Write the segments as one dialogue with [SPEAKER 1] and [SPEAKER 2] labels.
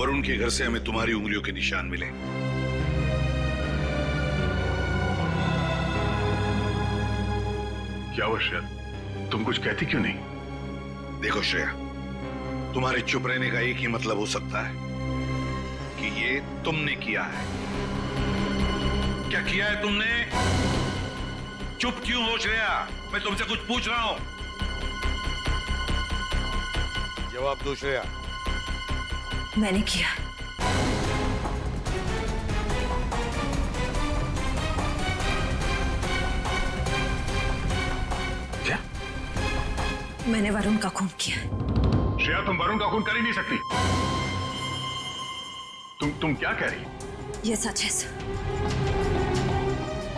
[SPEAKER 1] वरुण के घर से हमें तुम्हारी उंगलियों के निशान मिले।
[SPEAKER 2] क्या हुआ श्रेया, तुम कुछ कहती क्यों नहीं?
[SPEAKER 1] देखो श्रेया, तुम्हारे चुप रहने का एक ही मतलब हो सकता है कि ये तुमने किया है। क्या किया है तुमने? चुप क्यों हो श्रेया? मैं तुमसे कुछ पूछ रहा हूं। जवाब दो श्रेया।
[SPEAKER 3] मैंने किया।
[SPEAKER 2] क्या?
[SPEAKER 3] मैंने वरुण का खून किया।
[SPEAKER 2] श्रेया, तुम वरुण का खून कर ही नहीं सकती। तुम क्या कह रही?
[SPEAKER 3] ये सच है सर।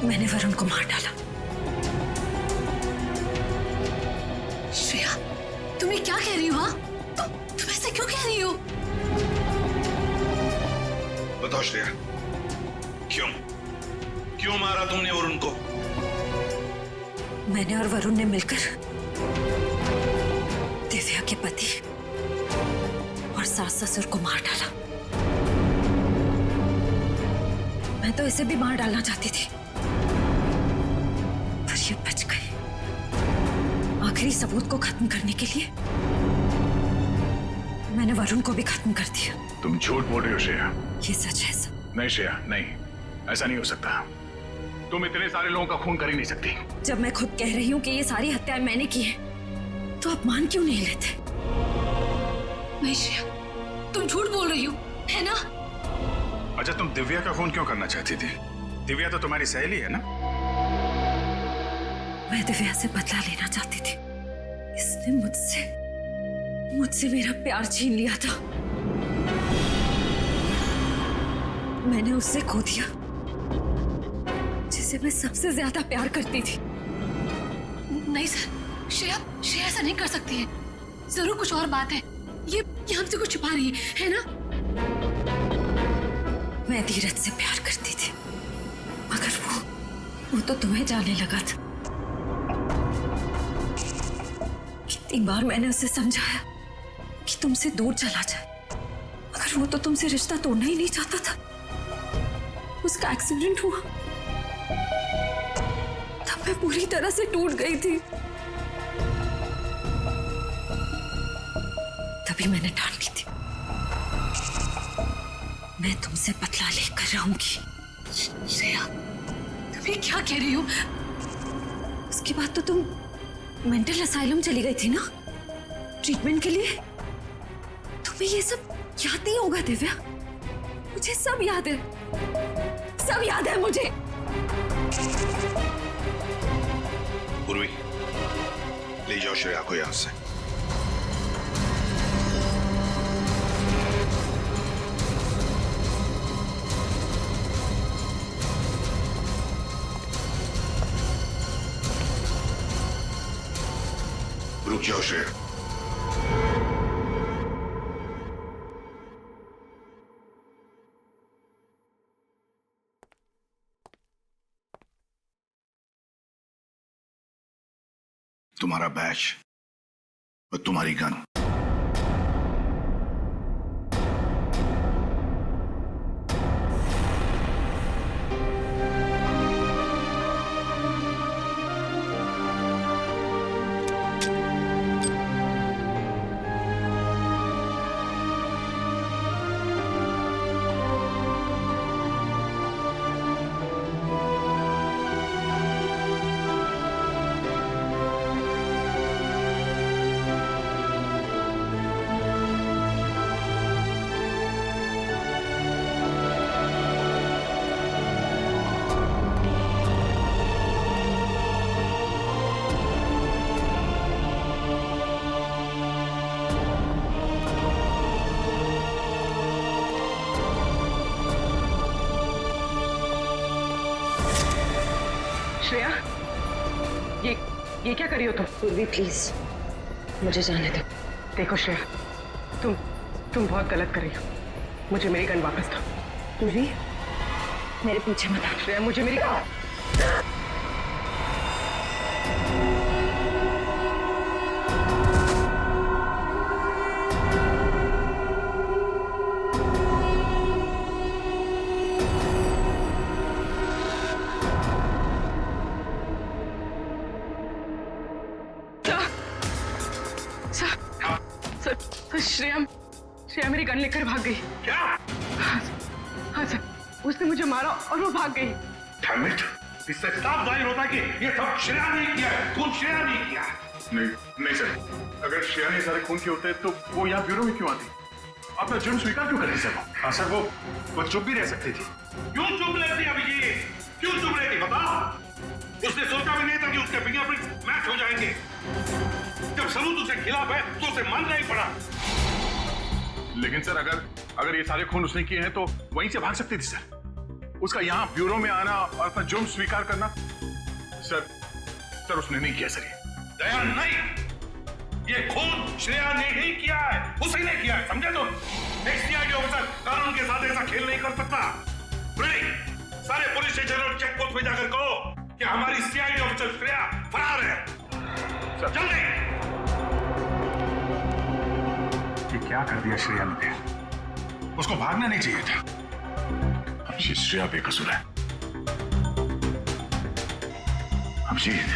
[SPEAKER 3] मैंने वरुण को मार डाला।
[SPEAKER 4] श्रेया, तुम ये क्या कह रही हो? हाँ, तुम ऐसे क्यों कह रही हो?
[SPEAKER 1] बताओ श्रेया, क्यों मारा तुमने वरुण को?
[SPEAKER 3] मैंने और वरुण ने मिलकर दिव्या के पति और सास ससुर को मार डाला। मैं तो इसे भी मार डालना चाहती थी, पर ये बच गई। आखिरी सबूत को खत्म करने के लिए मैंने वरुण को भी खत्म कर दिया।
[SPEAKER 2] तुम झूठ बोल रही हो श्रेया।
[SPEAKER 3] ये सच है सर।
[SPEAKER 2] नहीं श्रेया, नहीं, ऐसा नहीं हो सकता। तुम इतने सारे लोगों का खून कर ही नहीं सकती।
[SPEAKER 3] जब मैं खुद कह रही हूँ कि ये सारी हत्याएं मैंने की है, तो आप मान क्यों नहीं लेते?
[SPEAKER 4] नहीं श्रेया, तुम झूठ बोल रही हो, है ना?
[SPEAKER 2] अच्छा, तुम दिव्या का खून क्यों करना चाहती थी? दिव्या तो तुम्हारी सहेली है ना?
[SPEAKER 3] मैं दिव्या से बदला लेना चाहती थी। इसने मुझसे मेरा प्यार छीन लिया था। मैंने उससे खो दिया जिसे मैं सबसे ज्यादा प्यार करती थी।
[SPEAKER 4] नहीं सर, श्रेया ऐसा नहीं कर सकती है। जरूर कुछ और बात है। ये हमसे कुछ छुपा रही है ना?
[SPEAKER 3] मैं धीरज से प्यार करती थी, मगर वो तो तुम्हें जाने लगा था। कितनी बार मैंने उसे समझाया कि तुमसे दूर चला जाए, मगर वो तो तुमसे रिश्ता तोड़ना ही नहीं चाहता था। उसका एक्सीडेंट हुआ, तब मैं पूरी तरह से टूट गई थी। तभी मैंने ठान ली थी, मैं तुमसे बदला लेकर रहूंगी।
[SPEAKER 4] श्रेया, तुम ये क्या कह रही हो?
[SPEAKER 3] उसके बाद तो तुम मेंटल असाइलम चली गई थी ना, ट्रीटमेंट के लिए। तुम्हें ये सब याद नहीं होगा दिव्या? मुझे सब याद है, सब याद है मुझे।
[SPEAKER 1] पूर्वी, ले जाओ श्रेया को यहां से। रुक जाओ श्रेया। तुम्हारा बैच और तुम्हारी गन।
[SPEAKER 5] श्रेया, ये क्या करी हो तुम?
[SPEAKER 3] पूर्वी प्लीज, मुझे जाने दो।
[SPEAKER 5] देखो श्रेया, तुम बहुत गलत कर रही हो। मुझे मेरी गन वापस दो।
[SPEAKER 3] पूर्वी, मेरे पीछे मत आ।
[SPEAKER 5] श्रेया, मुझे मेरी श्रेया मेरी गन लेकर भाग गई।
[SPEAKER 1] क्या?
[SPEAKER 5] हाँ सर, उसने मुझे मारा और वो भाग गई।
[SPEAKER 1] Damn it! इससे साफ जाहिर होता है कि ये सब श्रेया ने किया है, खून श्रेया ने किया है।
[SPEAKER 2] नहीं सर, अगर श्रेया ने सारे खून किए होते तो वो यहाँ ब्यूरो में क्यों आती? अपना जुर्म स्वीकार क्यों कर रही सर? हाँ सर, वो चुप भी रह सकती थी।
[SPEAKER 1] क्यों चुप रहती अभिजीत? क्यों चुप रहती बताओ? उसने सोचा भी नहीं था कि उसके फिंगरप्रिंट्स मैच हो जाएंगे। जब सबूत उसके खिलाफ है तो उसे मानना ही पड़ा।
[SPEAKER 2] लेकिन सर, अगर ये सारे खून उसने किए हैं तो वहीं से भाग सकती थी सर। उसका यहाँ ब्यूरो में आना और अपना जुर्म स्वीकार करना, सर उसने नहीं किया सर।
[SPEAKER 1] दया नहीं, ये खून श्रेया ने ही किया है, उसी ने किया है, समझे तुम? एक सीआईडी ऑफिसर कानून के साथ ऐसा खेल नहीं कर सकता। सारे पुलिस स्टेशन और चेक पोस्ट पे जाकर कहो कि हमारी सीआईडी ऑफिसर श्रेया फरार है। जल्दी!
[SPEAKER 2] ये क्या कर दिया श्रेया ने? उसको भागना नहीं चाहिए था। अभिजीत, श्रेया बेकसूर है। अभिजीत,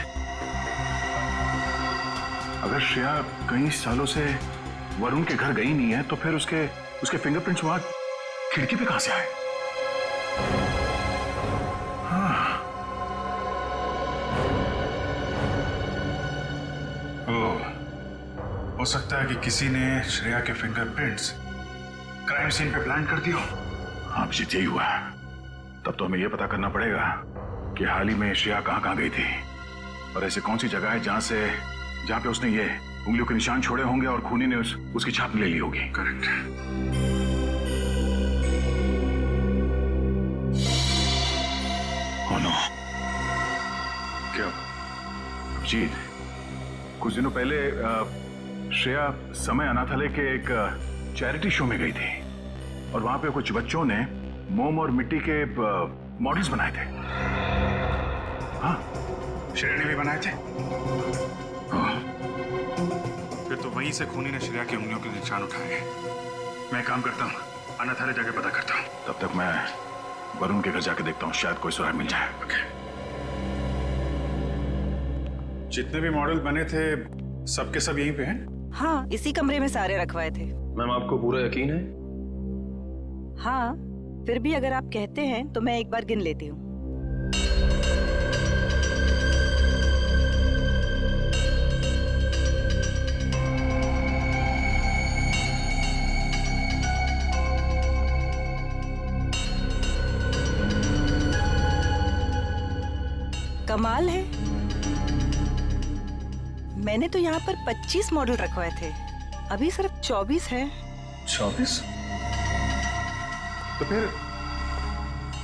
[SPEAKER 2] अगर श्रेया कई सालों से वरुण के घर गई नहीं है तो फिर उसके फिंगरप्रिंट्स वहां खिड़की पे कहां से आए? हाँ। हो सकता है कि किसी ने श्रेया के फिंगरप्रिंट्स क्राइम सीन पे प्लांट कर दिया। अभिजीत, यही हुआ। तब तो हमें यह पता करना पड़ेगा कि हाल ही में श्रेया कहां गई थी और ऐसी कौन सी जगह है जहां पे उसने ये उंगलियों के निशान छोड़े होंगे और खूनी ने उसकी छाप ले ली होगी। करेक्ट। Oh no. क्या? अभिजीत, कुछ दिनों पहले श्रेया समय अनाथालय के एक चैरिटी शो में गई थी और वहां पे कुछ बच्चों ने मोम और मिट्टी के मॉडल्स बनाए थे। हाँ, श्रेया ने भी बनाए थे। फिर तो वहीं से खूनी ने श्रेया की उंगलियों के निशान उठाए। मैं काम करता हूँ, अनाथालय जाके पता करता हूँ। तब तक मैं वरुण के घर जाके देखता हूँ, शायद कोई सुराग मिल जाए। ओके। जितने भी मॉडल बने थे सबके सब यहीं पे हैं?
[SPEAKER 6] हाँ, इसी कमरे में सारे रखवाए थे।
[SPEAKER 7] मैम, आपको पूरा यकीन है?
[SPEAKER 6] हाँ, फिर भी अगर आप कहते हैं तो मैं एक बार गिन लेती हूँ। कमाल है, मैंने तो यहाँ पर 25 मॉडल रखवाए थे, अभी सिर्फ 24 है।
[SPEAKER 2] 24? तो फिर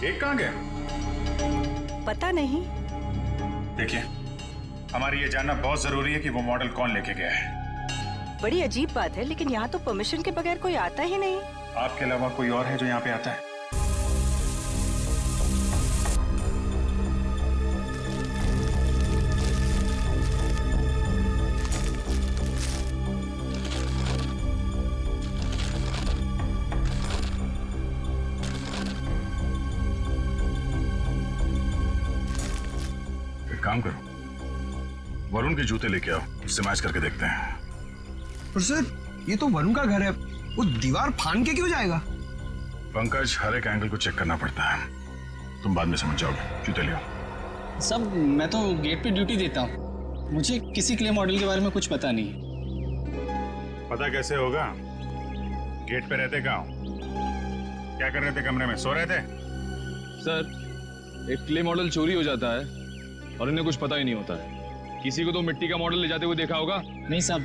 [SPEAKER 2] एक कहाँ गया?
[SPEAKER 6] पता नहीं।
[SPEAKER 2] देखिए, हमारी ये जानना बहुत जरूरी है कि वो मॉडल कौन लेके गया है।
[SPEAKER 6] बड़ी अजीब बात है, लेकिन यहाँ तो परमिशन के बगैर कोई आता ही नहीं।
[SPEAKER 2] आपके अलावा कोई और है जो यहाँ पे आता है? काम करो, वरुण के जूते लेके आओ, उससे मैच करके देखते हैं।
[SPEAKER 7] पर सर, ये तो वरुण का घर है, वो दीवार फान के क्यों जाएगा?
[SPEAKER 2] पंकज, हर एक एंगल को चेक करना पड़ता है, तुम बाद में समझ जाओगे। जूते ले आओ।
[SPEAKER 8] सब, मैं तो गेट पे ड्यूटी देता हूँ, मुझे किसी क्ले मॉडल के बारे में कुछ पता नहीं।
[SPEAKER 2] पता कैसे होगा? गेट पे रहते कहाँ? क्या कर रहे थे कमरे में? सो रहे थे?
[SPEAKER 9] सर, एक क्ले मॉडल चोरी हो जाता है और इन्हें कुछ पता ही नहीं होता है। किसी को तो मिट्टी का मॉडल ले जाते हुए देखा होगा।
[SPEAKER 8] नहीं साहब,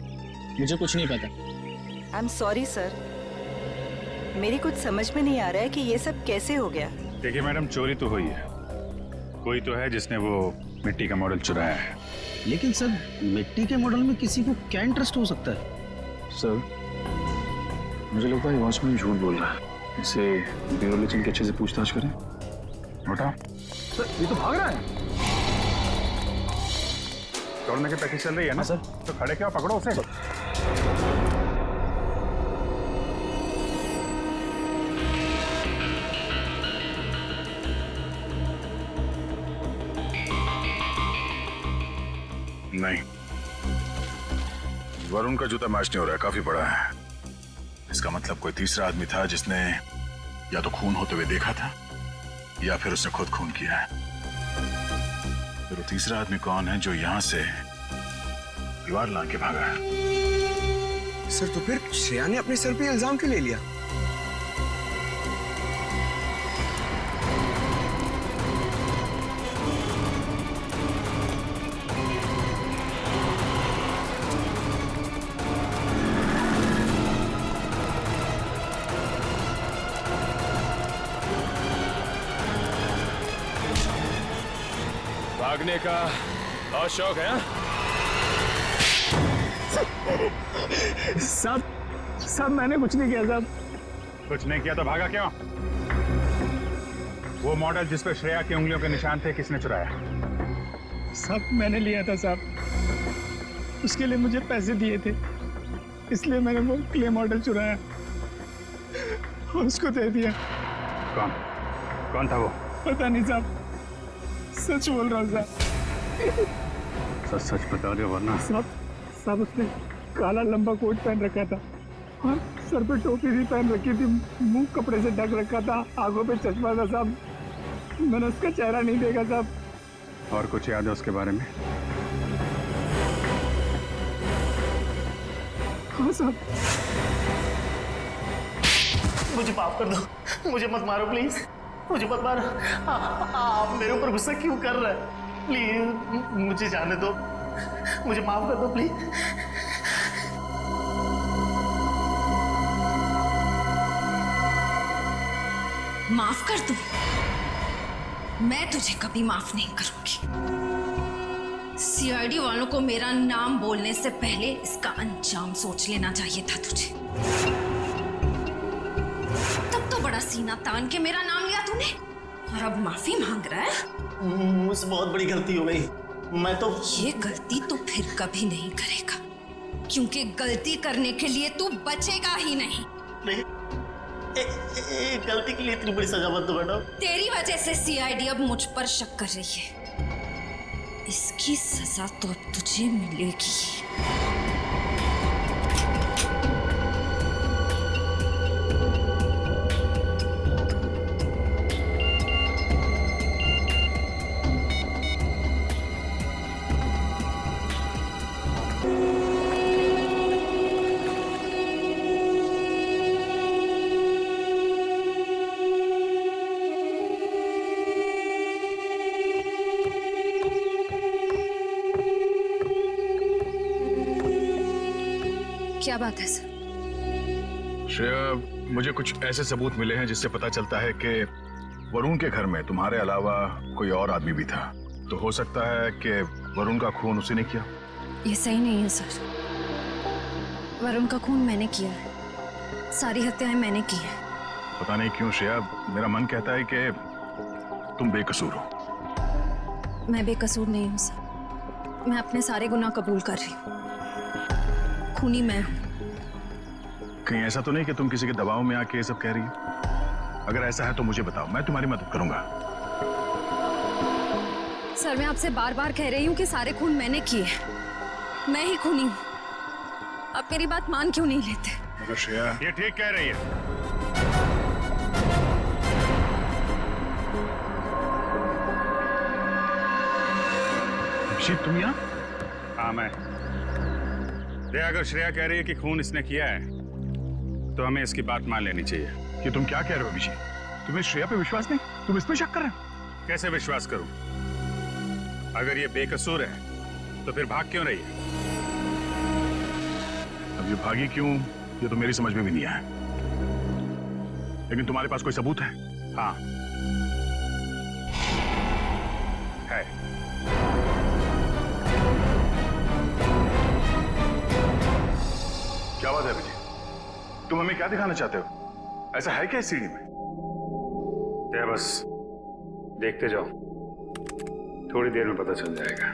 [SPEAKER 8] मुझे कुछ नहीं पता।
[SPEAKER 6] आई एम सॉरी सर, मेरी कुछ समझ में नहीं आ रहा है कि ये सब कैसे हो गया।
[SPEAKER 2] देखिए मैडम, चोरी तो हुई है, कोई तो है जिसने वो मिट्टी का मॉडल चुराया है।
[SPEAKER 7] लेकिन सर, मिट्टी के मॉडल में किसी को क्या इंटरेस्ट हो सकता है?
[SPEAKER 9] सर, मुझे लगता है वॉचमैन झूठ बोल रहा है। इसे ब्यूरो ले चल के अच्छे से पूछताछ करें।
[SPEAKER 2] बेटा,
[SPEAKER 7] सर, ये तो भाग रहा है।
[SPEAKER 2] दौड़ने की प्रैक्टिस चल रही है ना सर? तो खड़े क्या, पकड़ो उसे। नहीं, वरुण का जूता मैच नहीं हो रहा है, काफी बड़ा है। इसका मतलब कोई तीसरा आदमी था जिसने या तो खून होते हुए देखा था या फिर उसने खुद खून किया है। फिर वो तीसरा आदमी कौन है जो यहां से दीवार लांग के भागा है?
[SPEAKER 7] सर तो फिर श्रेया ने अपने सर पे इल्जाम क्यों ले लिया?
[SPEAKER 9] भागने का बहुत शौक है?
[SPEAKER 8] साहब मैंने कुछ नहीं किया साहब।
[SPEAKER 2] कुछ नहीं किया तो भागा क्यों? वो मॉडल जिस पे श्रेया की उंगलियों के निशान थे किसने चुराया?
[SPEAKER 8] साहब मैंने लिया था साहब, उसके लिए मुझे पैसे दिए थे, इसलिए मैंने वो क्ले मॉडल चुराया और उसको दे दिया।
[SPEAKER 2] कौन कौन था वो?
[SPEAKER 8] पता नहीं साहब, सच बोल रहा हूँ साहब।
[SPEAKER 2] सच सच बता दो वरना।
[SPEAKER 8] साहब उसने काला लंबा कोट पहन रखा था और सर पे टोपी भी पहन रखी थी, मुंह कपड़े से ढक रखा था, आंखों पे चश्मा था साहब। मैंने उसका चेहरा नहीं देखा साहब।
[SPEAKER 2] और कुछ याद है उसके बारे में?
[SPEAKER 8] हाँ साहब।
[SPEAKER 10] मुझे माफ कर दो, मुझे मत मारो प्लीज, मुझे मत मारो। आप मेरे ऊपर गुस्सा क्यों कर रहे हैं? प्लीज मुझे जाने दो, मुझे माफ कर दो प्लीज।
[SPEAKER 3] माफ कर दूं? मैं तुझे कभी माफ नहीं करूंगी। सीआईडी वालों को मेरा नाम बोलने से पहले इसका अंजाम सोच लेना चाहिए था तुझे। तब तो बड़ा सीना तान के मेरा नाम लिया तूने और अब माफी मांग रहा है?
[SPEAKER 10] मुझसे बहुत बड़ी गलती हो गई। मैं तो
[SPEAKER 3] ये गलती तो फिर कभी नहीं करेगा, क्योंकि गलती करने के लिए तू बचेगा ही नहीं।
[SPEAKER 10] नहीं, गलती के लिए इतनी बड़ी सजा मत दो मैडम।
[SPEAKER 3] तेरी वजह से सीआईडी अब मुझ पर शक कर रही है। इसकी सजा तो अब तुझे मिलेगी। क्या बात है सर?
[SPEAKER 2] श्रेया, मुझे कुछ ऐसे सबूत मिले हैं जिससे पता चलता है कि वरुण के घर में तुम्हारे अलावा कोई और आदमी भी था। तो हो सकता है कि वरुण का खून उसी ने किया।
[SPEAKER 3] ये सही नहीं है सर। वरुण का खून मैंने किया है, सारी हत्याएं मैंने की हैं।
[SPEAKER 2] पता नहीं क्यों श्रेया, मेरा मन कहता है कि तुम बेकसूर हो।
[SPEAKER 3] मैं बेकसूर नहीं हूँ सर। मैं अपने सारे गुनाह कबूल कर रही हूँ। खूनी मैं हूँ।
[SPEAKER 2] कहीं ऐसा तो नहीं कि तुम किसी के दबाव में आके ये सब कह रही हो? अगर ऐसा है तो मुझे बताओ, मैं तुम्हारी मदद करूंगा।
[SPEAKER 3] सर मैं आपसे बार बार कह रही हूँ कि सारे खून मैंने किए हैं, मैं ही खूनी हूँ। आप मेरी बात मान क्यों नहीं लेते?
[SPEAKER 2] मगर श्रेया, ये ठीक कह रही है। तुम यहाँ?
[SPEAKER 11] हाँ मैं। अगर श्रेया कह रही है कि खून इसने किया है तो हमें इसकी बात मान लेनी चाहिए।
[SPEAKER 2] कि तुम क्या कह रहे हो अभिषेक? तुम्हें श्रेया पे विश्वास नहीं? तुम इस पे शक कर रहे हो?
[SPEAKER 11] कैसे विश्वास करूं? अगर ये बेकसूर है तो फिर भाग क्यों रही है?
[SPEAKER 2] अब ये भागी क्यों, ये तो मेरी समझ में भी नहीं आया। लेकिन तुम्हारे पास कोई सबूत है?
[SPEAKER 11] हाँ है।
[SPEAKER 2] क्या बात है विजय? तुम हमें क्या दिखाना चाहते हो? ऐसा है क्या इस सीढ़ी में?
[SPEAKER 11] बस देखते जाओ, थोड़ी देर में पता चल जाएगा।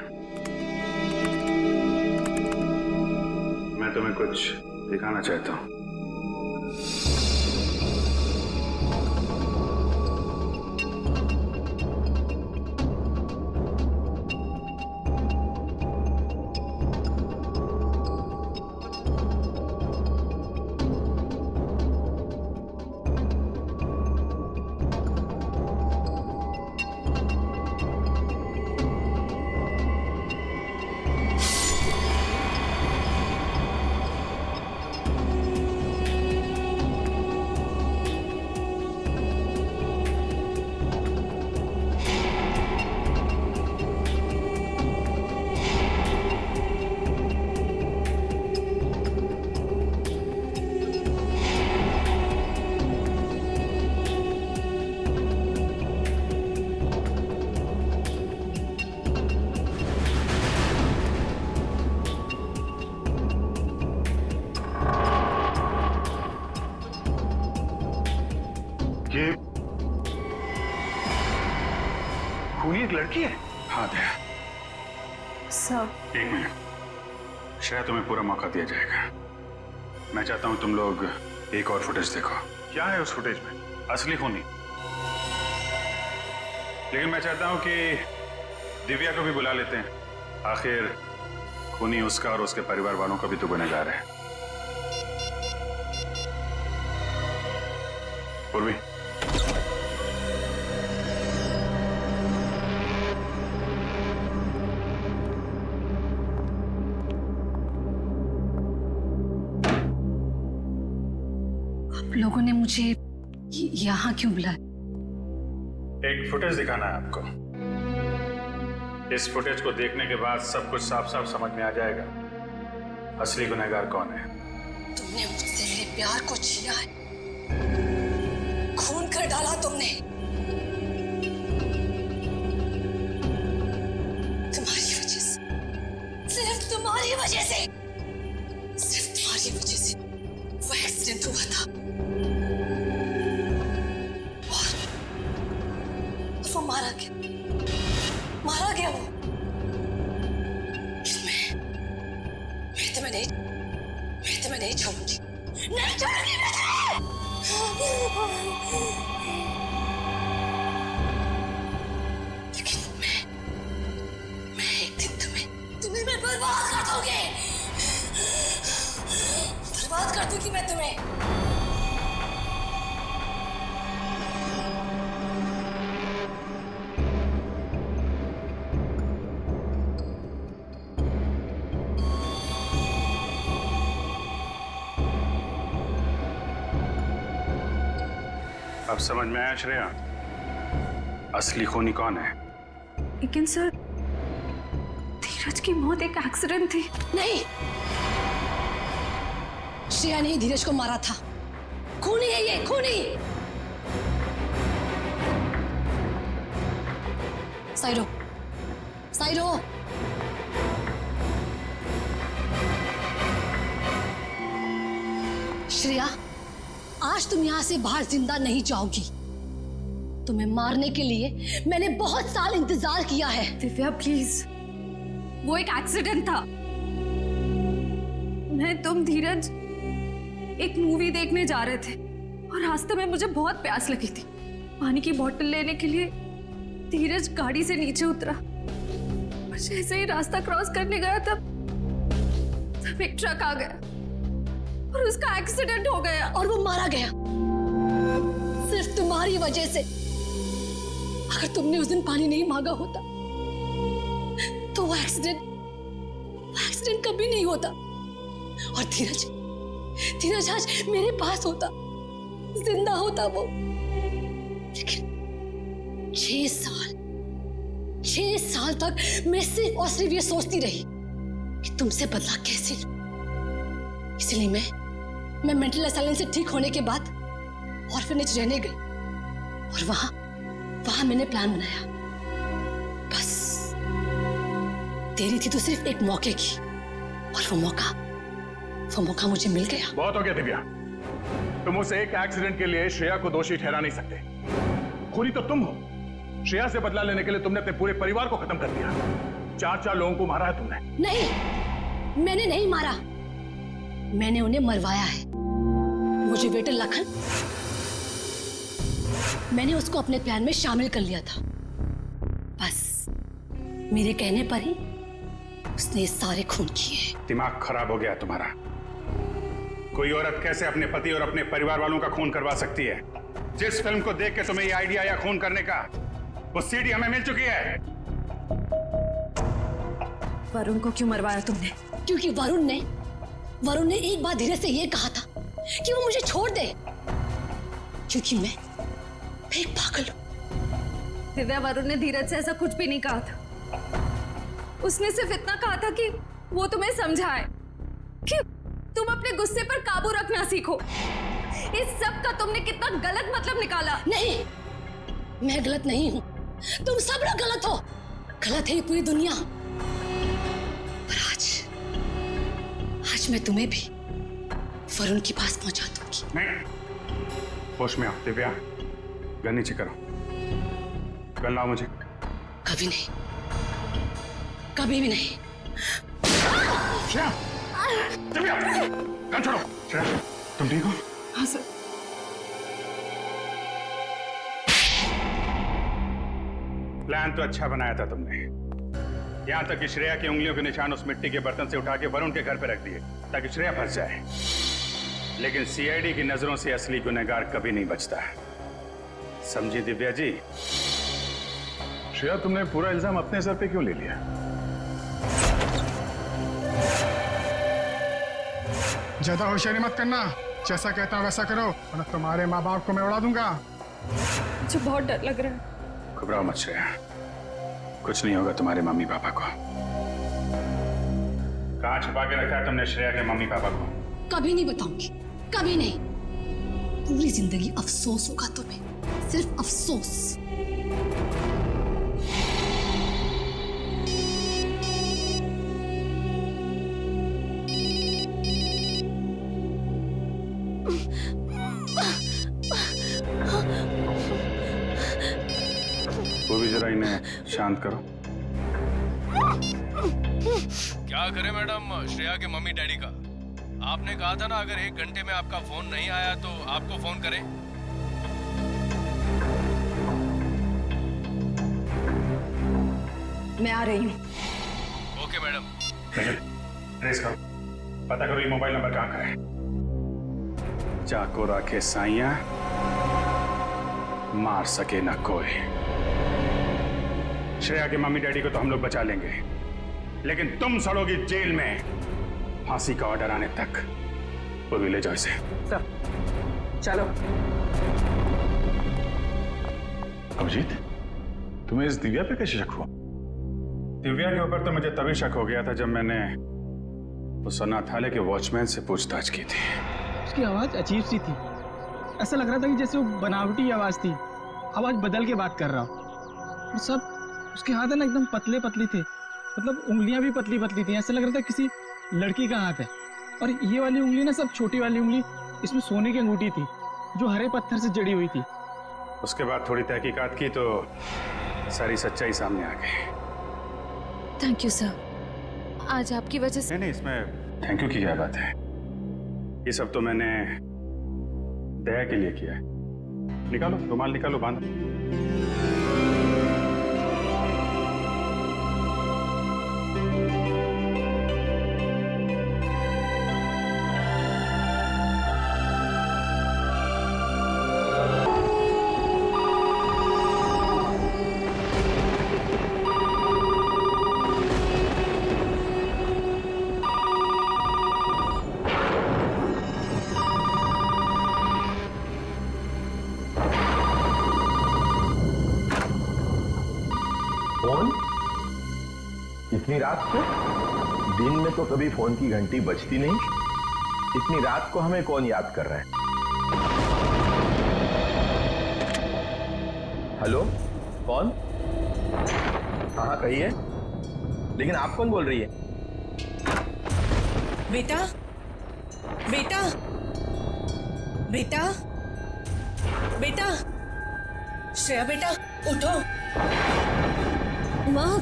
[SPEAKER 11] मैं तुम्हें कुछ दिखाना चाहता हूं।
[SPEAKER 2] ये खूनी एक लड़की है? हाँ दया।
[SPEAKER 3] सब
[SPEAKER 2] एक मिनट, शायद तुम्हें पूरा मौका दिया जाएगा। मैं चाहता हूं तुम लोग एक और फुटेज देखो। क्या है उस फुटेज में? असली खूनी। लेकिन मैं चाहता हूं कि दिव्या को भी बुला लेते हैं। आखिर खूनी उसका और उसके परिवार वालों का भी तो गुनहगार है। पूर्वी,
[SPEAKER 4] लोगों ने मुझे यहाँ क्यों बुलाया?
[SPEAKER 11] एक फुटेज दिखाना है आपको। इस फुटेज को देखने के बाद सब कुछ साफ साफ समझ में आ जाएगा असली गुनहगार कौन है।
[SPEAKER 4] तुमने मुझसे मेरे प्यार को छीना है, खून कर डाला तुमने। तुम्हारी वजह से, सिर्फ तुम्हारी वजह से, सिर्फ तुम्हारी वजह से वो एक्सीडेंट हुआ था। वो मारा गया वो। मैं तुम्हें नहीं छोड़ूंगी, नहीं छोड़ूंगी मैं। लेकिन मैं एक दिन तुम्हें मैं बर्बाद कर दूंगी, बर्बाद कर दूंगी मैं तुम्हें।
[SPEAKER 11] अब समझ में आया श्रेया, असली खूनी कौन है?
[SPEAKER 3] लेकिन सर, धीरज की मौत एक एक्सीडेंट थी।
[SPEAKER 4] नहीं, श्रेया ने ही धीरज को मारा था। खूनी है ये, खूनी। साइरो, साइरो। श्रेया, आज तुम यहां से बाहर जिंदा नहीं जाओगी। तुम्हें मारने के लिए मैंने बहुत साल इंतजार किया है।
[SPEAKER 3] दिव्या प्लीज, वो एक एक्सीडेंट था। मैं तुम धीरज एक मूवी देखने जा रहे थे और रास्ते में मुझे बहुत प्यास लगी थी। पानी की बोतल लेने के लिए धीरज गाड़ी से नीचे उतरा। जैसे ही रास्ता क्रॉस करने गया तब एक ट्रक आ गया और उसका एक्सीडेंट हो गया
[SPEAKER 4] और वो मारा गया सिर्फ तुम्हारी वजह से। अगर तुमने उस दिन पानी नहीं मांगा होता तो वो एक्सीडेंट कभी नहीं होता और धीरज आज मेरे पास होता, जिंदा होता वो। लेकिन 6 साल तक मैं सिर्फ और सिर्फ ये सोचती रही कि तुमसे बदला कैसे लूं। इसलिए मैं मेंटल असाइलम से ठीक होने के बाद ऑर्फनेज रहने गई और वहां मैंने प्लान बनाया। बस देरी थी तो सिर्फ एक मौके की और वो मौका मुझे मिल गया।
[SPEAKER 2] बहुत हो गया दिव्या, तुम उस एक एक्सीडेंट के लिए श्रेया को दोषी ठहरा नहीं सकते। खूनी तो तुम हो। श्रेया से बदला लेने के लिए तुमने अपने पूरे परिवार को खत्म कर दिया। 4 लोगों को मारा है तुमने।
[SPEAKER 4] नहीं, मैंने नहीं मारा, मैंने उन्हें मरवाया है। मुझे वेटर लखन, मैंने उसको अपने प्लान में शामिल कर लिया था। बस मेरे कहने पर ही उसने ये सारे खून किए।
[SPEAKER 11] दिमाग खराब हो गया तुम्हारा। कोई औरत कैसे अपने पति और अपने परिवार वालों का खून करवा सकती है? जिस फिल्म को देख के तुम्हें ये आइडिया या खून करने का, वो सीडी हमें मिल चुकी है।
[SPEAKER 3] वरुण को क्यों मरवाया तुमने?
[SPEAKER 4] क्योंकि वरुण ने एक बार धीरज से ये कहा था कि वो मुझे छोड़ दे, क्योंकि मैं एक पागल हूं।
[SPEAKER 3] दिव्या, वरुण ने धीरज से ऐसा कुछ भी नहीं कहा था। उसने सिर्फ इतना कहा था कि वो तुम्हें समझाए कि तुम अपने गुस्से पर काबू रखना सीखो। इस सब का तुमने कितना गलत मतलब निकाला।
[SPEAKER 4] नहीं, मैं गलत नहीं हूं, तुम सब लोग गलत हो। गलत है ये पूरी दुनिया। पर आज मैं तुम्हें भी वरुण के पास पहुंचा दूंगी।
[SPEAKER 11] नहीं, होश में आओ दिव्या। गन नीचे करो। गन लाओ मुझे।
[SPEAKER 4] कभी नहीं, कभी भी नहीं।
[SPEAKER 11] श्रेया, दिव्या, गन छोड़ो। श्रेया, तुम ठीक हो?
[SPEAKER 5] हाँ सर।
[SPEAKER 11] प्लान तो अच्छा बनाया था तुमने। यहां तक कि श्रेया की उंगलियों के निशान उस मिट्टी के बर्तन से उठा के वरुण के घर पे रख दिए ताकि श्रेया फंस जाए। लेकिन सीआईडी की नजरों से असली गुनहगार कभी नहीं बचता। समझी दिव्या जी?
[SPEAKER 2] श्रेया, तुमने पूरा इल्जाम अपने सर पे क्यों ले लिया?
[SPEAKER 8] ज्यादा होशियारी मत करना, जैसा कहता हूँ वैसा करो वरना तुम्हारे माँ बाप को मैं उड़ा दूंगा।
[SPEAKER 3] मुझे बहुत डर लग रहा है।
[SPEAKER 11] घबराओ मत श्रेया, कुछ नहीं होगा तुम्हारे मम्मी पापा को। कहाँ छुपा के रखा है तुमने श्रेया के मम्मी पापा को?
[SPEAKER 4] कभी नहीं बताऊंगी, कभी नहीं। पूरी जिंदगी अफसोस होगा तुम्हें, सिर्फ अफसोस।
[SPEAKER 11] वो भी जरा इन्हें शांत करो।
[SPEAKER 9] क्या करे मैडम, श्रेया के मम्मी डैडी का। आपने कहा था ना अगर 1 घंटे में आपका फोन नहीं आया तो आपको फोन करें।
[SPEAKER 3] मैं आ रही हूँ।
[SPEAKER 9] Okay madam.
[SPEAKER 11] ट्रेस करो, पता करो ये मोबाइल नंबर कहाँ का है। चाको राखे साइया, मार सके ना कोई। श्रेया के मम्मी डैडी को तो हम लोग बचा लेंगे, लेकिन तुम सड़ोगी जेल में फांसी का ऑर्डर आने तक। पूर्वी ले जाओ इसे।
[SPEAKER 5] सर चलो।
[SPEAKER 2] अभिजीत, तुम्हें इस दिव्या पे कैसे शक हुआ?
[SPEAKER 11] दिव्या के ऊपर तो मुझे तभी शक हो गया था जब मैंने उस अनाथालय के वॉचमैन से पूछताछ की थी।
[SPEAKER 8] उसकी आवाज अजीब सी थी, ऐसा लग रहा था कि जैसे वो बनावटी आवाज थी, आवाज बदल के बात कर रहा हो। और सब उसके हाथ है ना एकदम पतले पतले थे, मतलब उंगलियां भी पतली पतली थी, ऐसा लग रहा था किसी लड़की का हाथ है। और ये वाली उंगली ना, सब छोटी वाली उंगली, इसमें सोने की अंगूठी थी जो हरे पत्थर से जड़ी हुई थी।
[SPEAKER 11] उसके बाद थोड़ी तहकीकात की तो सारी सच्चाई सामने आ गई।
[SPEAKER 3] थैंक यू सर, आज आपकी वजह से।
[SPEAKER 11] नहीं, इसमें थैंक यू की क्या बात है। ये सब तो मैंने दया के लिए किया है। निकालो रुमाल, निकालो, बांधो।
[SPEAKER 12] फोन इतनी रात को? दिन में तो कभी फोन की घंटी बजती नहीं। इतनी रात को हमें कौन याद कर रहा है? हेलो, कौन? हाँ कहिए, लेकिन आप कौन बोल रही है?
[SPEAKER 6] बेटा, बेटा, बेटा, बेटा, श्रेया बेटा उठो।
[SPEAKER 4] माँ,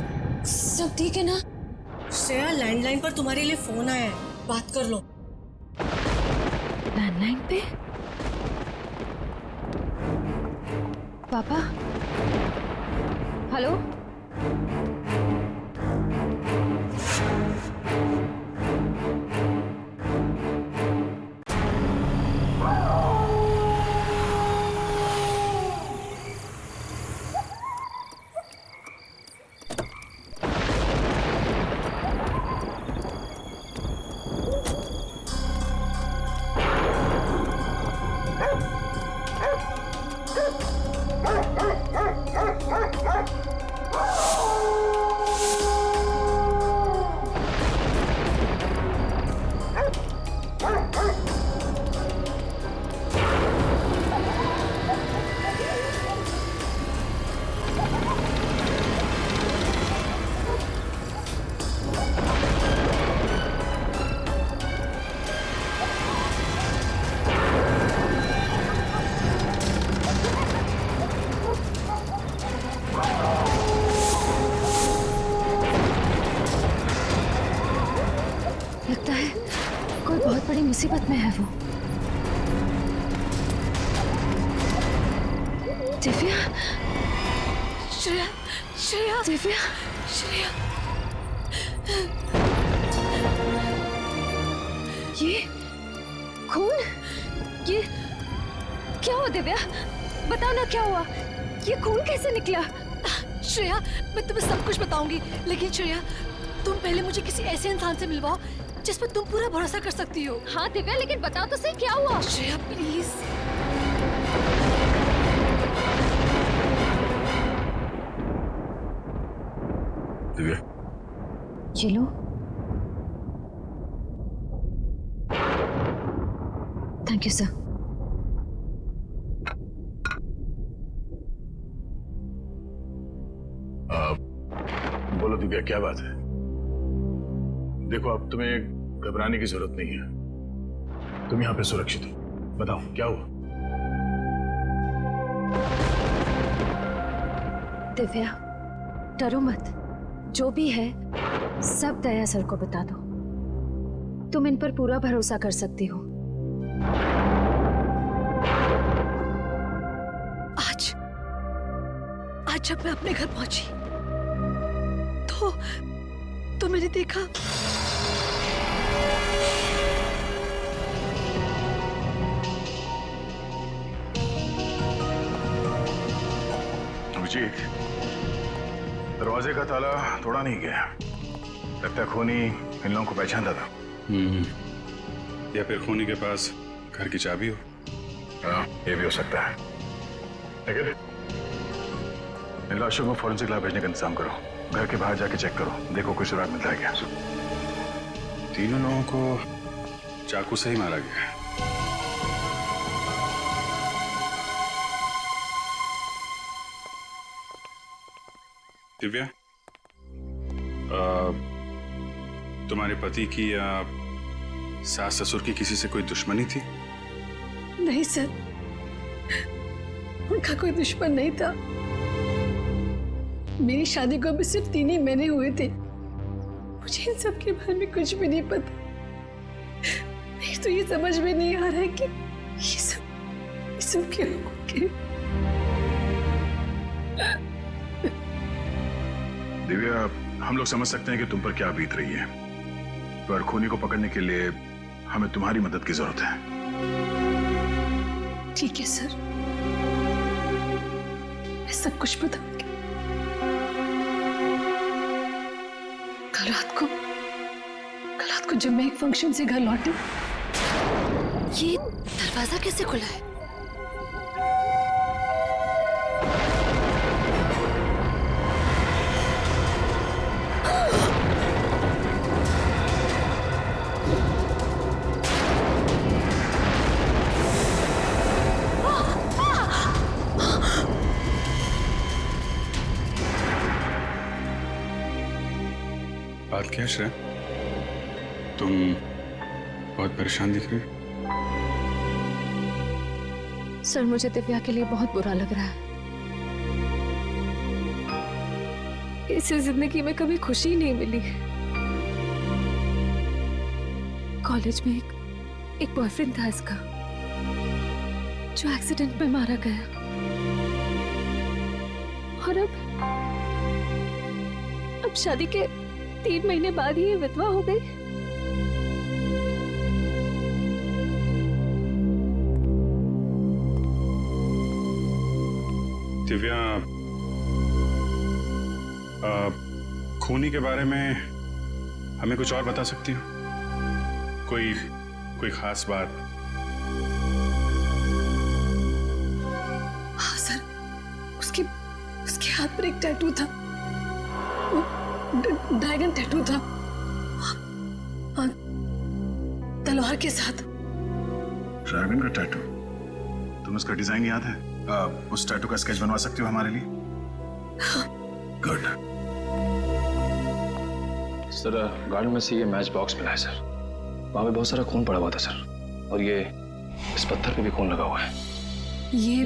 [SPEAKER 4] सब ठीक है ना?
[SPEAKER 6] श्रेया, लैंडलाइन पर तुम्हारे लिए फोन आया है, बात कर लो।
[SPEAKER 3] लैंडलाइन पे? पापा? हेलो? मुसीबत में है वो। दिव्या,
[SPEAKER 4] श्रेया, श्रेया,
[SPEAKER 3] दिव्या,
[SPEAKER 4] श्रेया,
[SPEAKER 3] ये खून, ये क्या हुआ दिव्या? बताओ ना क्या हुआ? ये खून कैसे निकला?
[SPEAKER 4] श्रेया, मैं तुम्हें सब कुछ बताऊंगी, लेकिन श्रेया, तुम पहले मुझे किसी ऐसे इंसान से मिलवाओ जिस पर तुम पूरा भरोसा कर सकती हो।
[SPEAKER 3] हाँ दिव्या, लेकिन बताओ तो सही क्या हुआ?
[SPEAKER 4] श्रेया प्लीज।
[SPEAKER 2] दिव्या,
[SPEAKER 3] ये लो। Thank you sir.
[SPEAKER 2] बोलो दिव्या, क्या बात है? देखो, अब तुम्हें घबराने की जरूरत नहीं है। तुम यहाँ पे सुरक्षित हो। बताओ क्या हुआ?
[SPEAKER 3] दिव्या, डरो मत। जो भी है सब दया सर को बता दो। तुम इन पर पूरा भरोसा कर सकती हो।
[SPEAKER 4] आज जब मैं अपने घर पहुंची तो मैंने देखा
[SPEAKER 2] अभिजीत, दरवाजे का ताला तोड़ा नहीं गया। लगता है खूनी इन लोगों को पहचानता था।
[SPEAKER 11] या फिर खूनी के पास घर की चाबी हो।
[SPEAKER 2] हाँ, ये भी हो सकता है। लेकिन इन लाशों को फॉरेंसिक लैब भेजने का इंतजाम करो। घर के बाहर जाके चेक करो, देखो कोई सुराग मिलता है क्या।
[SPEAKER 11] तीनों लोगों को चाकू से ही मारा गया। दिव्या, तुम्हारे पति की या सास ससुर की किसी से कोई दुश्मनी थी?
[SPEAKER 4] नहीं सर, उनका कोई दुश्मन नहीं था। मेरी शादी को अभी सिर्फ 3 ही महीने हुए थे। मुझे इन सब के बारे में कुछ भी नहीं पता। मेरे तो ये समझ में नहीं आ रहा है कि ये सब क्यों हो गया।
[SPEAKER 2] दिव्या, हम लोग समझ सकते हैं कि तुम पर क्या बीत रही है, पर खूनी को पकड़ने के लिए हमें तुम्हारी मदद की जरूरत है।
[SPEAKER 4] ठीक है सर, मैं सब कुछ बताऊंगी। कल रात को जब मैं एक फंक्शन से घर लौटी, ये दरवाजा कैसे खुला है?
[SPEAKER 11] बात क्या है श्रेया? तुम बहुत परेशान दिख रही हो।
[SPEAKER 3] सर, मुझे दिव्या के लिए बहुत बुरा लग रहा है। इसे जिंदगी में कभी खुशी नहीं मिली। कॉलेज में एक बॉयफ्रेंड था इसका, जो एक्सीडेंट में मारा गया। और अब शादी के 3 महीने बाद ही ये विधवा हो गई।
[SPEAKER 11] दिव्या, खूनी के बारे में हमें कुछ और बता सकती हो? कोई खास बात?
[SPEAKER 4] हाँ सर, उसके हाथ पर एक टैटू था। ड्रैगन टैटू था, तलवार के साथ।
[SPEAKER 2] ड्रैगन का टैटू? तुम उसका डिजाइन याद है? उस टैटू का स्केच बनवा सकती हो हमारे लिए? गुड।
[SPEAKER 9] सर, गार्डन में से ये मैच बॉक्स मिला है सर। वहां पे बहुत सारा खून पड़ा हुआ था सर, और ये इस पत्थर पे भी खून लगा हुआ है।
[SPEAKER 4] ये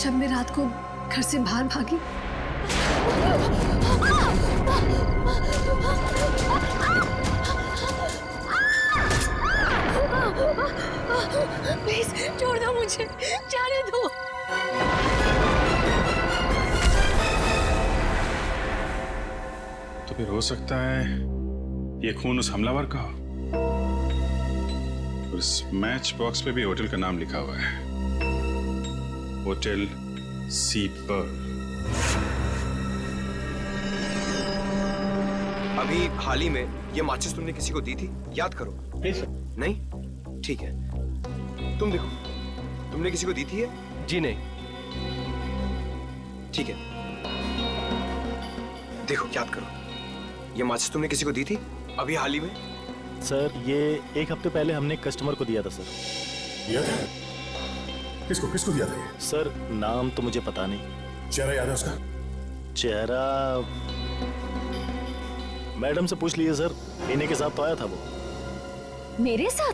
[SPEAKER 4] जब मैं रात को घर से बाहर भागी, प्लीज छोड़ दो मुझे, जाने दो।
[SPEAKER 11] तो फिर हो सकता है ये खून उस हमलावर का हो। और इस मैच बॉक्स पे भी होटल का नाम लिखा हुआ है, होटल सी पर्ल।
[SPEAKER 7] अभी हाल ही में ये माचिस तुमने किसी को दी थी? याद करो। नहीं? ठीक है, तुम देखो, तुमने किसी को दी थी ये?
[SPEAKER 13] जी नहीं।
[SPEAKER 7] ठीक है, देखो याद करो, ये माचिस तुमने किसी को दी थी अभी हाल ही में?
[SPEAKER 14] सर ये 1 हफ्ते पहले हमने कस्टमर को दिया था सर।
[SPEAKER 2] दिया था? किसको किसको दिया था ये?
[SPEAKER 14] सर नाम तो मुझे पता नहीं।
[SPEAKER 2] चेहरा याद है उसका?
[SPEAKER 14] चेहरा मैडम से पूछ लीजिए सर, इन्हीं के साथ तो आया था वो।
[SPEAKER 3] मेरे साथ?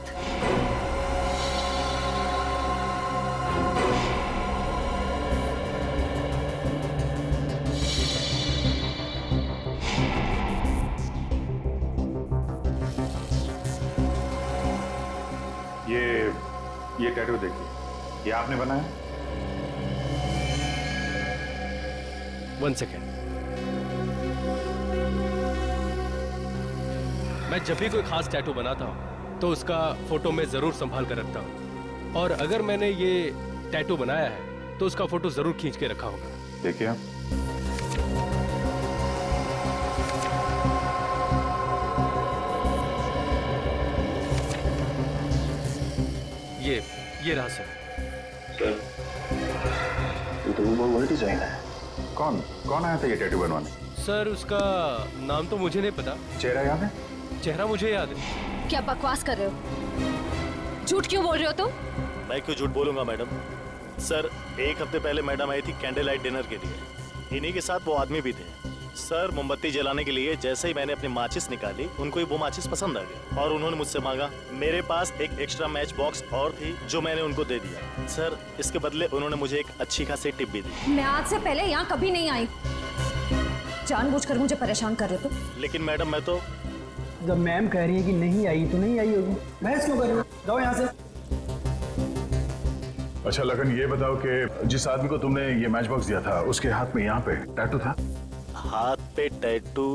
[SPEAKER 11] ये टैटू देखिए, ये आपने बनाया?
[SPEAKER 13] 1 सेकेंड। मैं जब भी कोई खास टैटू बनाता हूँ तो उसका फोटो मैं जरूर संभाल कर रखता हूँ, और अगर मैंने ये टैटू बनाया है तो उसका फोटो जरूर खींच के रखा होगा।
[SPEAKER 11] देखिए आप।
[SPEAKER 13] ये रहा सर।
[SPEAKER 11] ये तो वो वही डिजाइन है। कौन आया था ये टैटू बनवाने?
[SPEAKER 13] सर उसका नाम तो मुझे नहीं पता।
[SPEAKER 11] चेहरा याद है?
[SPEAKER 13] चेहरा मुझे याद है।
[SPEAKER 4] क्या बकवास कर रहे हो? झूठ क्यों बोल रहे हो तुम?
[SPEAKER 14] मैं क्यों झूठ बोलूंगा मैडम? सर 1 हफ्ते पहले मैडम आई थी कैंडल लाइट डिनर के लिए, इन्हीं के साथ वो आदमी भी थे। सर मोमबत्ती जलाने के लिए जैसे ही मैंने अपनी माचिस निकाली, उनको ही वो माचिस पसंद आ गई और उन्होंने मुझसे मांगा। मेरे पास एक एक्स्ट्रा मैच बॉक्स और थी जो मैंने उनको दे दिया। सर इसके बदले उन्होंने मुझे एक अच्छी खासी टिप भी दी।
[SPEAKER 3] मैं आज से पहले यहाँ कभी नहीं आई, जानबूझकर मुझे परेशान कर रहे हो।
[SPEAKER 14] लेकिन मैडम मैं तो,
[SPEAKER 8] जब मैम कह रही है कि नहीं आई तो नहीं आई होगी, बहस क्यों कर रहे हो? जाओ यहाँ से।
[SPEAKER 2] अच्छा लगन, ये बताओ कि जिस आदमी को तुमने ये मैच बॉक्स दिया था उसके हाथ में यहाँ पे टैटू था?
[SPEAKER 14] हाथ पे टैटू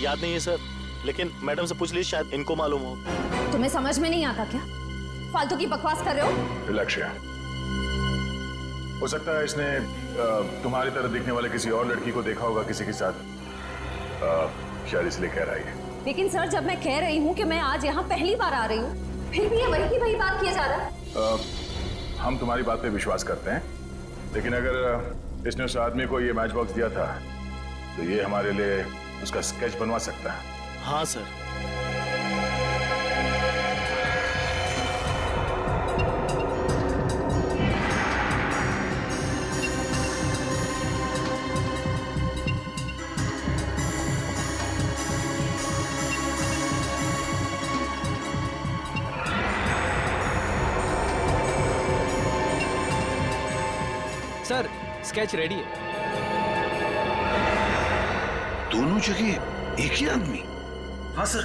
[SPEAKER 14] याद नहीं है सर, लेकिन मैडम से पूछ लीजिए, शायद इनको मालूम हो।
[SPEAKER 3] तुम्हें समझ में नहीं आता क्या? फालतू की बकवास कर रहे हो।
[SPEAKER 2] रिलैक्स। हो सकता है इसने तुम्हारी तरह दिखने वाले किसी और लड़की को देखा होगा किसी के साथ, शायद इसलिए कह रहा है।
[SPEAKER 3] लेकिन सर जब मैं कह रही हूँ कि मैं आज यहाँ पहली बार आ रही हूँ, फिर भी ये वही की वही बात किया जा रहा है।
[SPEAKER 2] हम तुम्हारी बात पे विश्वास करते हैं, लेकिन अगर इसने उस आदमी को ये मैच बॉक्स दिया था तो ये हमारे लिए उसका स्केच बनवा सकता है।
[SPEAKER 14] हाँ सर।
[SPEAKER 13] सर स्केच रेडी है।
[SPEAKER 1] दोनों जगह एक ही आदमी?
[SPEAKER 10] हाँ सर।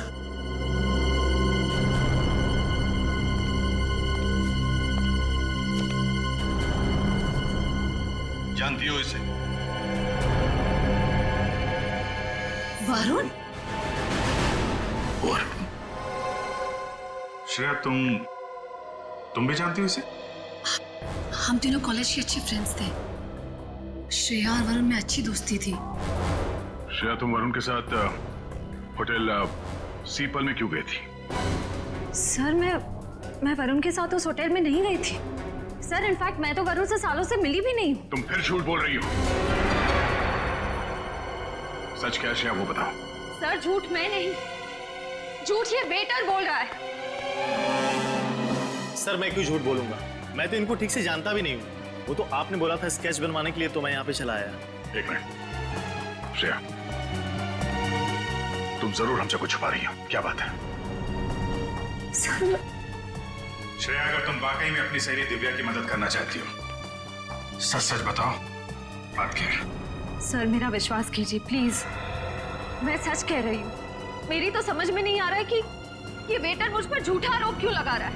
[SPEAKER 1] जानती हो इसे?
[SPEAKER 3] वरुण?
[SPEAKER 11] श्रेया तुम भी जानती हो इसे?
[SPEAKER 4] हम तीनों कॉलेज के अच्छे फ्रेंड्स थे। श्रेया और वरुण में अच्छी दोस्ती थी।
[SPEAKER 2] श्रेया तुम वरुण के साथ होटल सी पर्ल में क्यों गई थी?
[SPEAKER 3] सर मैं वरुण के साथ उस होटल में नहीं गई थी। सर इनफैक्ट मैं तो वरुण से सालों से मिली भी नहीं हूँ।
[SPEAKER 2] तुम फिर झूठ बोल रही हो। सच क्या है श्रेया, वो बताओ।
[SPEAKER 3] सर झूठ मैं नहीं, झूठ ये वेटर बोल रहा है।
[SPEAKER 14] सर मैं क्यों झूठ बोलूंगा, मैं तो इनको ठीक से जानता भी नहीं हूँ। वो तो आपने बोला था स्केच बनवाने के लिए, तो मैं यहाँ पे चला आया।
[SPEAKER 2] एक मिनट श्रेया, तुम जरूर हमसे कुछ छुपा रही हो, क्या बात है?
[SPEAKER 11] श्रेया अगर तुम वाकई में अपनी सहेली दिव्या की मदद करना चाहती हो, सच सच बताओ, बात क्या है?
[SPEAKER 3] सर मेरा विश्वास कीजिए प्लीज, मैं सच कह रही हूँ। मेरी तो समझ में नहीं आ रहा है कि ये वेटर मुझ पर झूठा आरोप क्यों लगा रहा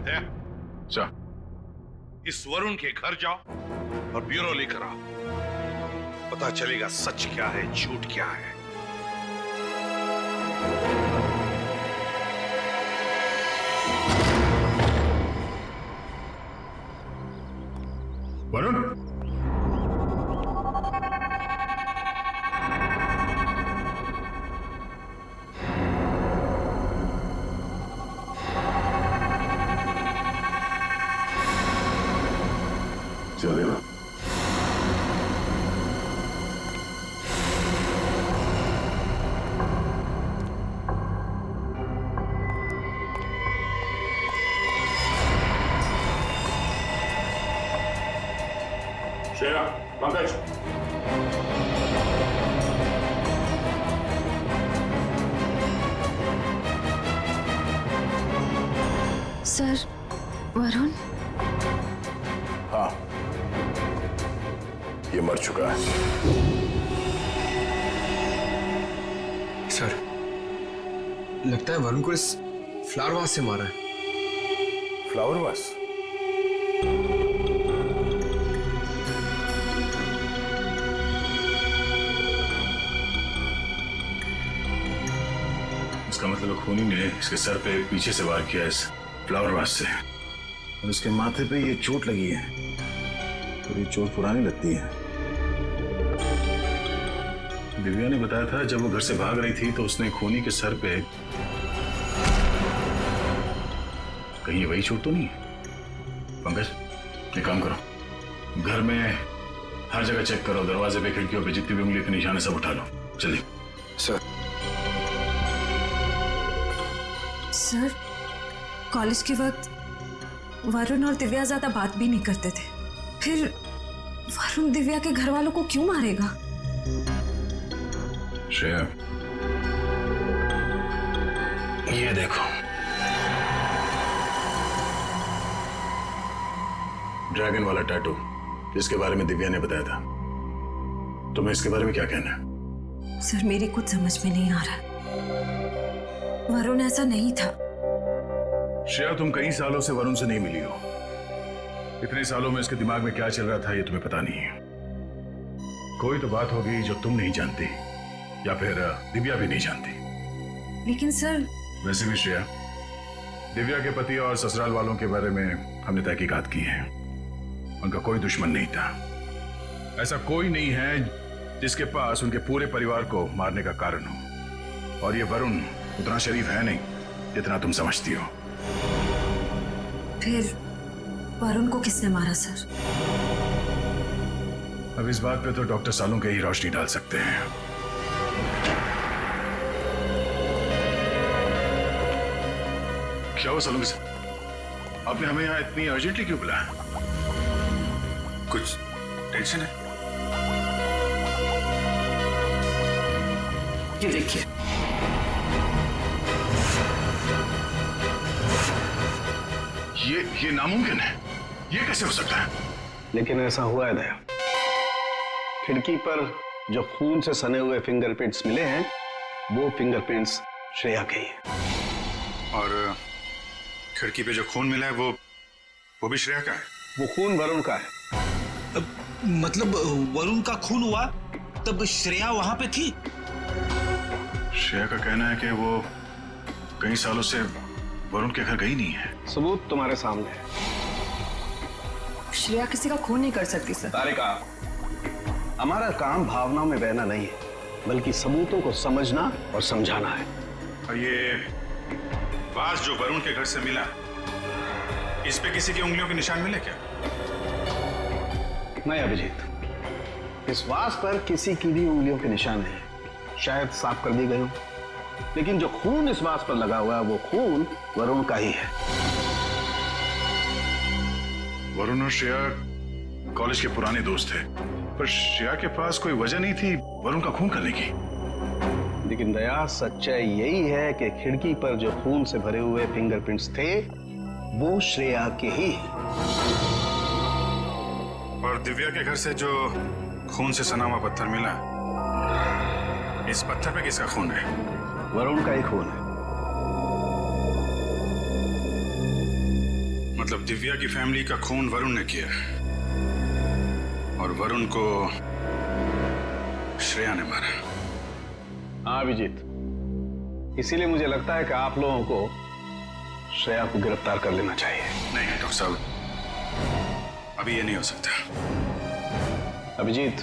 [SPEAKER 3] है?
[SPEAKER 1] जा, इस वरुण के घर जाओ और ब्यूरो लेकर आओ। पता चलेगा सच क्या है, झूठ क्या है।
[SPEAKER 2] वरुण, चलेगा।
[SPEAKER 11] श्रेया, पंकज,
[SPEAKER 3] सर, वरुण?
[SPEAKER 2] हाँ, ये मर चुका है।
[SPEAKER 7] सर, लगता है वरुण को इस फ्लावर वास से मारा है।
[SPEAKER 2] Flower vase? इसका मतलब खूनी ने इसके सर पे पीछे से वार किया इस फ्लावर वास से, और उसके माथे पे ये चोट लगी है, और ये चोट पुरानी लगती है। दिव्या ने बताया था जब वो घर से भाग रही थी तो उसने खूनी के सर पे, कहीं वही चोट तो नहीं है? पंकज, एक काम करो, घर में हर जगह चेक करो, दरवाजे पे, खिड़कियों पे जितनी भी उंगली के निशान है सब उठा लो। चलिए।
[SPEAKER 3] सर, कॉलेज के वक्त वरुण और दिव्या ज्यादा बात भी नहीं करते थे, फिर वरुण दिव्या के घर वालों को क्यों मारेगा?
[SPEAKER 2] श्रेया, ये देखो, ड्रैगन वाला टैटू जिसके बारे में दिव्या ने बताया था, तुम्हें इसके बारे में क्या कहना है?
[SPEAKER 3] सर, मेरी कुछ समझ में नहीं आ रहा। वरुण ऐसा नहीं था।
[SPEAKER 2] श्रेया, तुम कई सालों से वरुण से नहीं मिली हो। इतने सालों में इसके दिमाग में क्या चल रहा था ये तुम्हें पता नहीं है। कोई तो बात होगी जो तुम नहीं जानती, या फिर दिव्या भी नहीं जानती।
[SPEAKER 3] लेकिन सर,
[SPEAKER 2] वैसे भी श्रेया, दिव्या के पति और ससुराल वालों के बारे में हमने तहकीकात की है। उनका कोई दुश्मन नहीं था। ऐसा कोई नहीं है जिसके पास उनके पूरे परिवार को मारने का कारण हो, और ये वरुण उतना शरीफ है नहीं जितना तुम समझती हो।
[SPEAKER 3] फिर वरुण को किसने मारा सर?
[SPEAKER 2] अब इस बात पे तो डॉक्टर सालों के ही रोशनी डाल सकते हैं। क्या हुआ सालों के साथ? आपने हमें यहाँ इतनी अर्जेंटली क्यों बुलाया? कुछ टेंशन है?
[SPEAKER 5] ये देखिए,
[SPEAKER 2] ये नामुमकिन है। ये कैसे हो सकता है?
[SPEAKER 15] लेकिन ऐसा हुआ है दया। खिड़की पर जो खून से सने हुए फिंगरप्रिंट्स मिले हैं, वो फिंगरप्रिंट्स श्रेया के ही हैं।
[SPEAKER 11] और खिड़की पे जो खून मिला है वो भी श्रेया का है?
[SPEAKER 15] वो खून वरुण का है।
[SPEAKER 16] मतलब वरुण का खून हुआ तब श्रेया वहां पे थी?
[SPEAKER 2] श्रेया का कहना है कि वो कई सालों से वरुण के घर गई नहीं है।
[SPEAKER 15] सबूत तुम्हारे सामने है।
[SPEAKER 5] श्रेया किसी का खून नहीं कर सकती सर।
[SPEAKER 15] तारिका, हमारा काम भावनाओं में बहना नहीं है, बल्कि सबूतों को समझना और समझाना है।
[SPEAKER 11] और ये वास जो वरुण के घर से मिला, इस पे किसी की उंगलियों के निशान मिले क्या?
[SPEAKER 15] नहीं अभिजीत, इस वास पर किसी की भी उंगलियों के निशान नहीं, शायद साफ कर दी गई हो। लेकिन जो खून इस वास पर लगा हुआ है, वो खून वरुण का ही है।
[SPEAKER 2] वरुण और श्रेया कॉलेज के पुराने दोस्त थे, पर श्रेया के पास कोई वजह नहीं थी वरुण का खून करने की।
[SPEAKER 15] लेकिन दया, सच्चाई यही है कि खिड़की पर जो खून से भरे हुए फिंगरप्रिंट्स थे, वो श्रेया के ही हैं।
[SPEAKER 11] और दिव्या के घर से जो खून से सना हुआ पत्थर मिला, इस पत्थर पे किसका खून है?
[SPEAKER 15] वरुण का ही खून है।
[SPEAKER 11] मतलब दिव्या की फैमिली का खून वरुण ने किया और वरुण को श्रेया ने मारा।
[SPEAKER 15] हाँ अभिजीत, इसीलिए मुझे लगता है कि आप लोगों को श्रेया को गिरफ्तार कर लेना चाहिए।
[SPEAKER 11] नहीं डॉक्टर साहब, अभी ये नहीं हो सकता।
[SPEAKER 15] अभिजीत,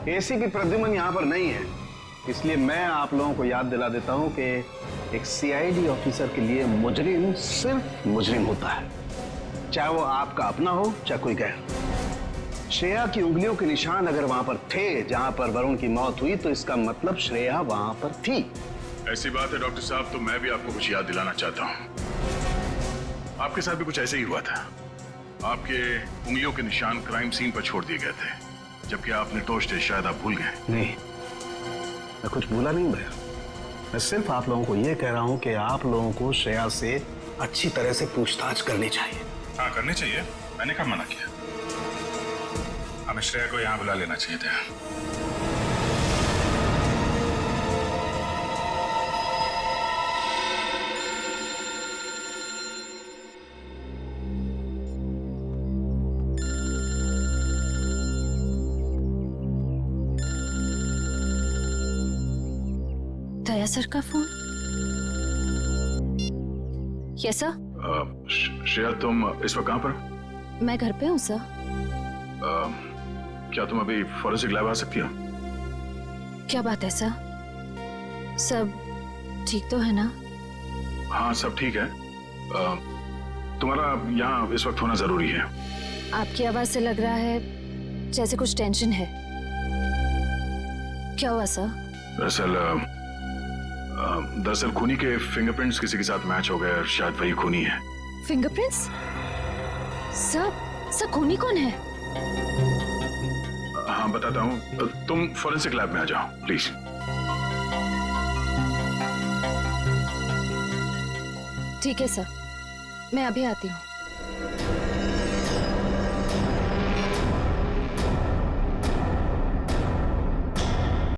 [SPEAKER 15] एसीपी प्रद्युमन यहां पर नहीं है, इसलिए मैं आप लोगों को याद दिला देता हूं कि एक सीआईडी ऑफिसर के लिए मुजरिम सिर्फ मुजरिम होता है, चाहे वो आपका अपना हो चाहे कोई गैर। श्रेया की उंगलियों के निशान अगर वहां पर थे जहां पर वरुण की मौत हुई, तो इसका मतलब श्रेया वहां पर थी।
[SPEAKER 2] ऐसी बात है डॉक्टर साहब, तो मैं भी आपको कुछ याद दिलाना चाहता हूँ। आपके साथ भी कुछ ऐसे ही हुआ था। आपके उंगलियों के निशान क्राइम सीन पर छोड़ दिए गए थे, जबकि आप निर्दोष थे। शायद आप भूल गए।
[SPEAKER 15] नहीं, मैं कुछ भूला नहीं भैया। मैं सिर्फ आप लोगों को यह कह रहा हूं कि आप लोगों को श्रेया से अच्छी तरह से पूछताछ करनी चाहिए।
[SPEAKER 11] हाँ करनी चाहिए, मैंने कब मना किया। हमें श्रेया को यहाँ बुला लेना चाहिए था।
[SPEAKER 3] दया सर का फोन? Yes sir.
[SPEAKER 2] श्रेया, तुम इस वक्त कहां पर?
[SPEAKER 3] मैं घर पे हूँ सर।
[SPEAKER 2] क्या तुम अभी फॉरेंसिक लैब आ सकती हो?
[SPEAKER 3] क्या बात है सर? सब ठीक तो है ना?
[SPEAKER 2] हाँ सब ठीक है। तुम्हारा यहाँ इस वक्त होना जरूरी है।
[SPEAKER 3] आपकी आवाज से लग रहा है जैसे कुछ टेंशन है। क्या हुआ सर?
[SPEAKER 2] दरअसल खूनी के फिंगरप्रिंट्स किसी के साथ मैच हो गए और शायद वही खूनी है।
[SPEAKER 3] फिंगरप्रिंट्स? सर खूनी कौन है?
[SPEAKER 2] हाँ बताता हूँ, तुम फॉरेंसिक लैब में आ जाओ प्लीज।
[SPEAKER 3] ठीक है सर, मैं अभी आती हूँ।